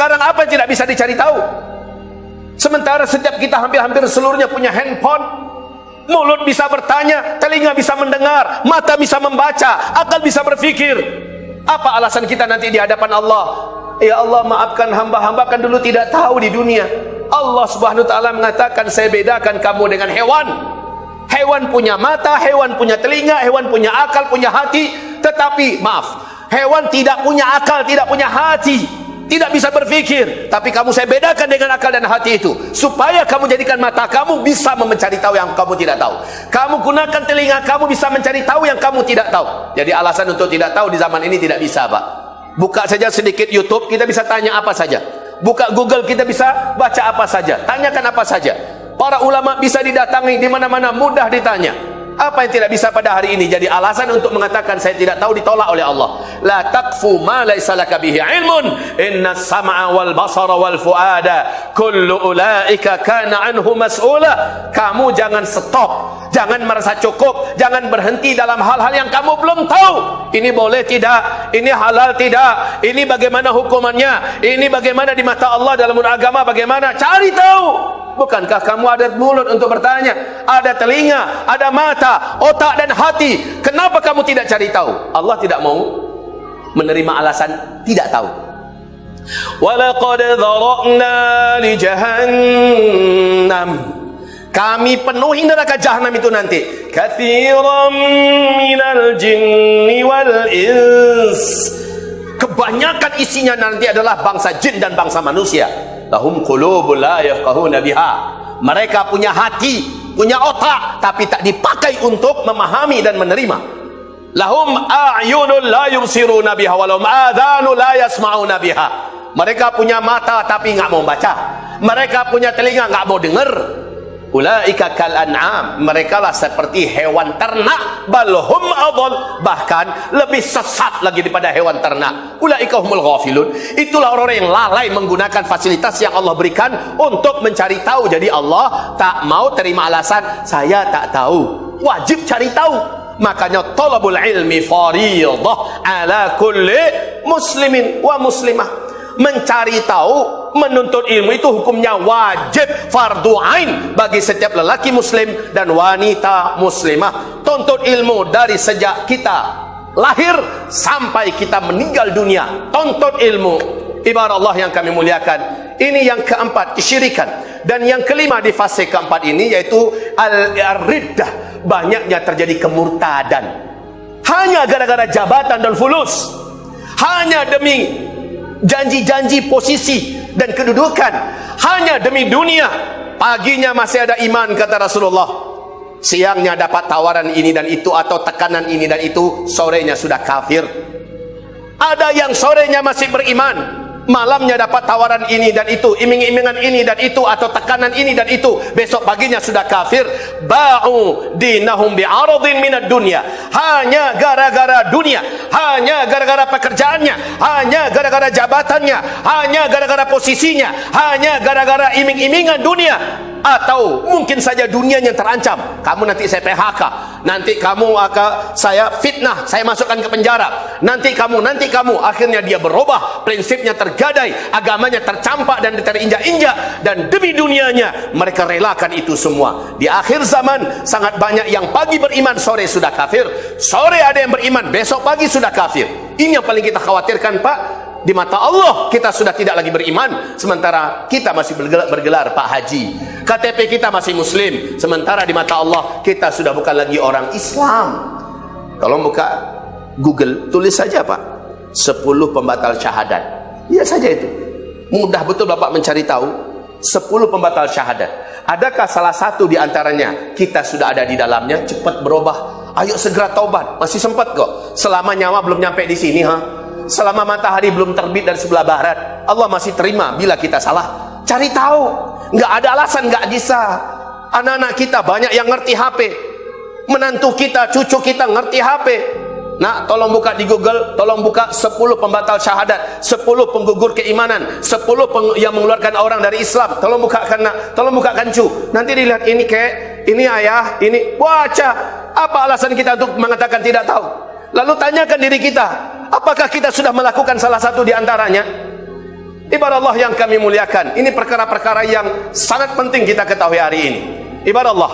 sekarang apa yang tidak bisa dicari tahu? Sementara setiap kita hampir-hampir seluruhnya punya handphone. Mulut bisa bertanya, telinga bisa mendengar, mata bisa membaca, akal bisa berfikir. Apa alasan kita nanti di hadapan Allah? Ya Allah, maafkan hamba-hamba kan dulu tidak tahu di dunia. Allah Subhanahu wa taala mengatakan, saya bedakan kamu dengan hewan. Hewan punya mata, hewan punya telinga, hewan punya akal, punya hati. Tetapi maaf, hewan tidak punya akal, tidak punya hati, tidak bisa berpikir. Tapi kamu saya bedakan dengan akal dan hati itu, supaya kamu jadikan mata kamu bisa mencari tahu yang kamu tidak tahu. Kamu gunakan telinga kamu bisa mencari tahu yang kamu tidak tahu. Jadi alasan untuk tidak tahu di zaman ini tidak bisa, Pak. Buka saja sedikit YouTube, kita bisa tanya apa saja. Buka Google, kita bisa baca apa saja, tanyakan apa saja. Para ulama bisa didatangi di mana-mana, mudah ditanya. Apa yang tidak bisa pada hari ini jadi alasan untuk mengatakan saya tidak tahu, ditolak oleh Allah. La taqfu ma laysa laka bihi ilmun, innas sam'a wal basara wal fuada kullu ulaika kana anhu mas'ula. Kamu jangan stop, jangan merasa cukup, jangan berhenti dalam hal-hal yang kamu belum tahu. Ini boleh tidak, ini halal tidak, ini bagaimana hukumannya, ini bagaimana di mata Allah dalam agama, bagaimana, cari tahu. Bukankah kamu ada mulut untuk bertanya, ada telinga, ada mata, otak dan hati? Kenapa kamu tidak cari tahu? Allah tidak mau menerima alasan tidak tahu. Walaqad dzara'na li jahannam, kami penuhi neraka jahanam itu nanti, katsiran minal jinni wal ins, kebanyakan isinya nanti adalah bangsa jin dan bangsa manusia. Lahum qulubun la yafqahuna biha, mereka punya hati, punya otak, tapi tak dipakai untuk memahami dan menerima. Lahum a'yunun la yubsiruna biha wa lahum adhanun la yasma'una biha, mereka punya mata tapi nggak mau baca, mereka punya telinga nggak mau dengar. Ulaika kal an'am, mereka lah seperti hewan ternak, balhum adall, bahkan lebih sesat lagi daripada hewan ternak. Ulaika humul ghafilun, itulah orang yang lalai menggunakan fasilitas yang Allah berikan untuk mencari tahu. Jadi Allah tak mau terima alasan saya tak tahu, wajib cari tahu. Makanya talabul ilmi fardhah ala kulli muslimin wa muslimah. Mencari tahu, menuntut ilmu itu hukumnya wajib, fardu ain bagi setiap lelaki muslim dan wanita muslimah. Tuntut ilmu dari sejak kita lahir sampai kita meninggal dunia. Tuntut ilmu. Ibarat Allah yang kami muliakan, ini yang keempat, kesyirikan. Dan yang kelima di fase keempat ini yaitu al-riddah, banyaknya terjadi kemurtadan hanya gara-gara jabatan dan fulus, hanya demi janji-janji posisi dan kedudukan, hanya demi dunia. Paginya masih ada iman kata Rasulullah, siangnya dapat tawaran ini dan itu atau tekanan ini dan itu, sorenya sudah kafir. Ada yang sorenya masih beriman, malamnya dapat tawaran ini dan itu, iming-imingan ini dan itu atau tekanan ini dan itu, besok paginya sudah kafir. Ba'u dinahum bi'aradin minad dunya, hanya gara-gara dunia, hanya gara-gara pekerjaannya, hanya gara-gara jabatannya, hanya gara-gara posisinya, hanya gara-gara iming-imingan dunia. Atau mungkin saja dunianya terancam, kamu nanti saya PHK, nanti kamu akan saya fitnah, saya masukkan ke penjara, nanti kamu, akhirnya dia berubah, prinsipnya tergadai, agamanya tercampak dan terinjak-injak, dan demi dunianya mereka relakan itu semua. Di akhir zaman sangat banyak yang pagi beriman, sore sudah kafir, sore ada yang beriman, besok pagi sudah kafir. Ini yang paling kita khawatirkan, Pak. Di mata Allah kita sudah tidak lagi beriman, sementara kita masih bergelar Pak Haji. KTP kita masih muslim, sementara di mata Allah kita sudah bukan lagi orang Islam. Tolong buka Google, tulis saja Pak, 10 pembatal syahadat. Iya saja itu. Mudah betul Bapak mencari tahu 10 pembatal syahadat. Adakah salah satu di antaranya kita sudah ada di dalamnya? Cepat berubah. Ayo segera taubat. Masih sempat kok. Selama nyawa belum nyampe di sini, selama matahari belum terbit dari sebelah barat, Allah masih terima bila kita salah. Cari tahu, nggak ada alasan nggak bisa. Anak-anak kita banyak yang ngerti HP, menantu kita, cucu kita ngerti HP. Nah, tolong buka di Google, tolong buka 10 pembatal syahadat, 10 penggugur keimanan, 10 yang mengeluarkan orang dari Islam. Tolong bukakan, nak, tolong bukakan cu. Nanti dilihat ini kek, ini ayah, ini baca. Apa alasan kita untuk mengatakan tidak tahu? Lalu tanyakan diri kita, apakah kita sudah melakukan salah satu di antaranya? Ibarat Allah yang kami muliakan, ini perkara-perkara yang sangat penting kita ketahui hari ini. Ibarat Allah,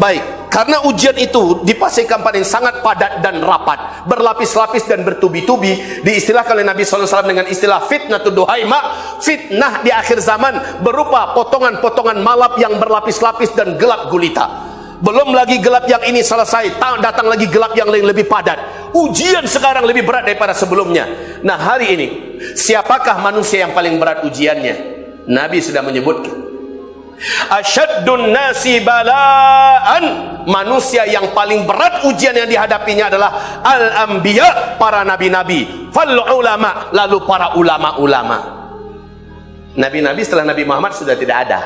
baik, karena ujian itu dipastikan paling sangat padat dan rapat, berlapis-lapis dan bertubi-tubi, diistilahkan oleh Nabi SAW dengan istilah fitnatul duhaima. Fitnah di akhir zaman berupa potongan-potongan malap yang berlapis-lapis dan gelap gulita. Belum lagi gelap yang ini selesai, datang lagi gelap yang lain lebih padat. Ujian sekarang lebih berat daripada sebelumnya. Nah, hari ini siapakah manusia yang paling berat ujiannya? Nabi sudah menyebutkan, asyaddun nasi balaan, manusia yang paling berat ujian yang dihadapinya adalah al-anbiya, para nabi-nabi, fal ulama, lalu para ulama-ulama. Nabi-nabi setelah Nabi Muhammad sudah tidak ada.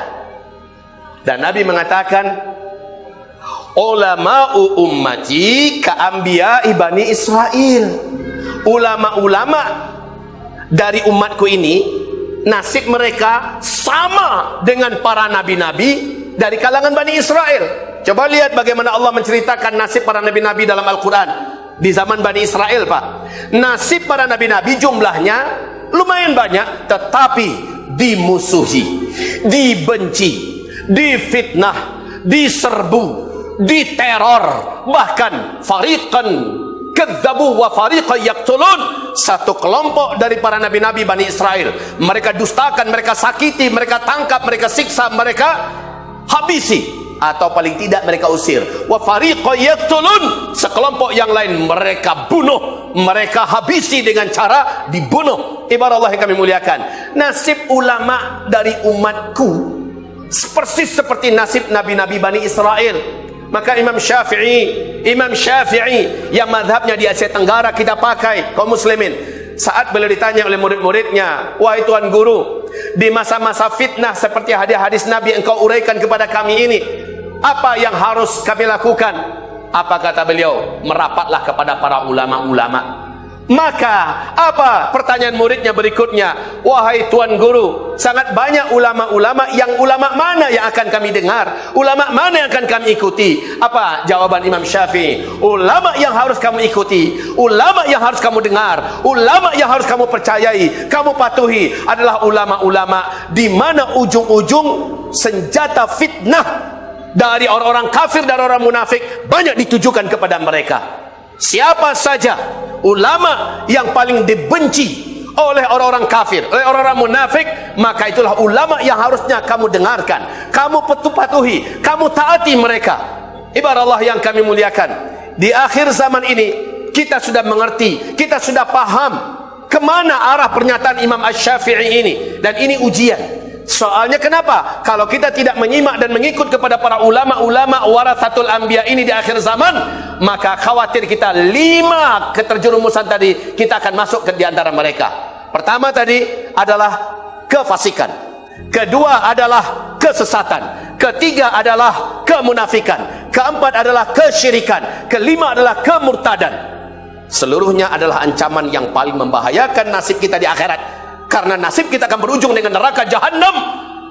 Dan Nabi mengatakan, ulama'u ummati ka'anbiya'i bani Israel. Ulama-ulama dari umatku ini, nasib mereka sama dengan para nabi-nabi dari kalangan Bani Israel. Coba lihat bagaimana Allah menceritakan nasib para nabi-nabi dalam Al-Quran di zaman Bani Israel, Pak. Nasib para nabi-nabi jumlahnya lumayan banyak, tetapi dimusuhi, dibenci, difitnah, diserbu, diteror, bahkan fariqan kadzabu wa fariqan yaqtulun. Satu kelompok dari para nabi-nabi Bani Israel mereka dustakan, mereka sakiti, mereka tangkap, mereka siksa, mereka habisi, atau paling tidak mereka usir. Wa fariqan yaqtulun, sekelompok yang lain mereka bunuh, mereka habisi dengan cara dibunuh. Ibarat Allah yang kami muliakan, nasib ulama dari umatku persis seperti nasib nabi-nabi Bani Israel. Maka Imam Syafi'i yang madhabnya di Asia Tenggara kita pakai, kaum muslimin, saat beliau ditanya oleh murid-muridnya, wahai Tuan Guru, di masa-masa fitnah seperti hadis-hadis Nabi engkau uraikan kepada kami ini, apa yang harus kami lakukan? Apa kata beliau? Merapatlah kepada para ulama-ulama. Maka apa pertanyaan muridnya berikutnya? Wahai Tuan Guru, sangat banyak ulama-ulama, yang ulama mana yang akan kami dengar? Ulama mana yang akan kami ikuti? Apa jawaban Imam Syafi'i? Ulama yang harus kamu ikuti, ulama yang harus kamu dengar, ulama yang harus kamu percayai, kamu patuhi adalah ulama-ulama di mana ujung-ujung senjata fitnah dari orang-orang kafir dan orang munafik banyak ditujukan kepada mereka. Siapa saja ulama yang paling dibenci oleh orang-orang kafir, oleh orang-orang munafik, maka itulah ulama yang harusnya kamu dengarkan, kamu patuhi, kamu taati mereka. Ibarat Allah yang kami muliakan, di akhir zaman ini kita sudah mengerti, kita sudah paham kemana arah pernyataan Imam Asy-Syafi'i ini. Dan ini ujian. Soalnya kenapa? Kalau kita tidak menyimak dan mengikut kepada para ulama-ulama warathatul anbiya ini di akhir zaman, maka khawatir kita 5 keterjerumusan tadi, kita akan masuk ke di antara mereka. Pertama tadi adalah kefasikan, kedua adalah kesesatan, ketiga adalah kemunafikan, keempat adalah kesyirikan, kelima adalah kemurtadan. Seluruhnya adalah ancaman yang paling membahayakan nasib kita di akhirat. Karena nasib kita akan berujung dengan neraka Jahannam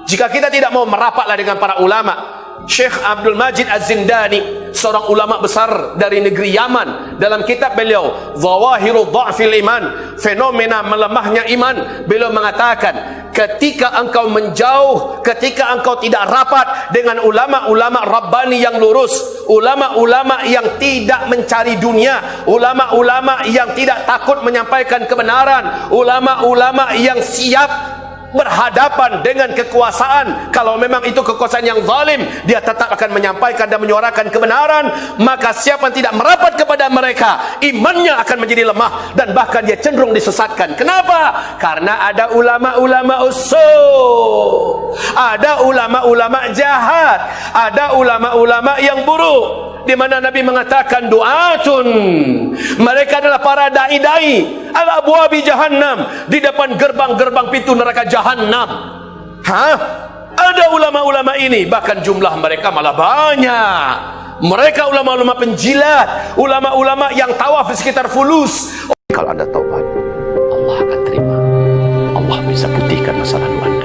jika kita tidak mau merapatlah dengan para ulama. Syekh Abdul Majid Az-Zindani, seorang ulama besar dari negeri Yaman, dalam kitab beliau Zawahiru Dha'fil Iman, fenomena melemahnya iman, beliau mengatakan, ketika engkau menjauh, ketika engkau tidak rapat dengan ulama-ulama Rabbani yang lurus, ulama-ulama yang tidak mencari dunia, ulama-ulama yang tidak takut menyampaikan kebenaran, ulama-ulama yang siap berhadapan dengan kekuasaan, kalau memang itu kekuasaan yang zalim, dia tetap akan menyampaikan dan menyuarakan kebenaran. Maka siapa yang tidak merapat kepada mereka, imannya akan menjadi lemah dan bahkan dia cenderung disesatkan. Kenapa? Karena ada ulama-ulama usul, ada ulama-ulama jahat, ada ulama-ulama yang buruk, di mana Nabi mengatakan du'atun, mereka adalah para dai-dai ala abwabi jahannam, di depan gerbang-gerbang pintu neraka jahannam. Ada ulama-ulama ini, bahkan jumlah mereka malah banyak. Mereka ulama-ulama penjilat, ulama-ulama yang tawaf di sekitar fulus. Kalau Anda taubat, Allah akan terima, Allah bisa putihkan masa lalu Anda.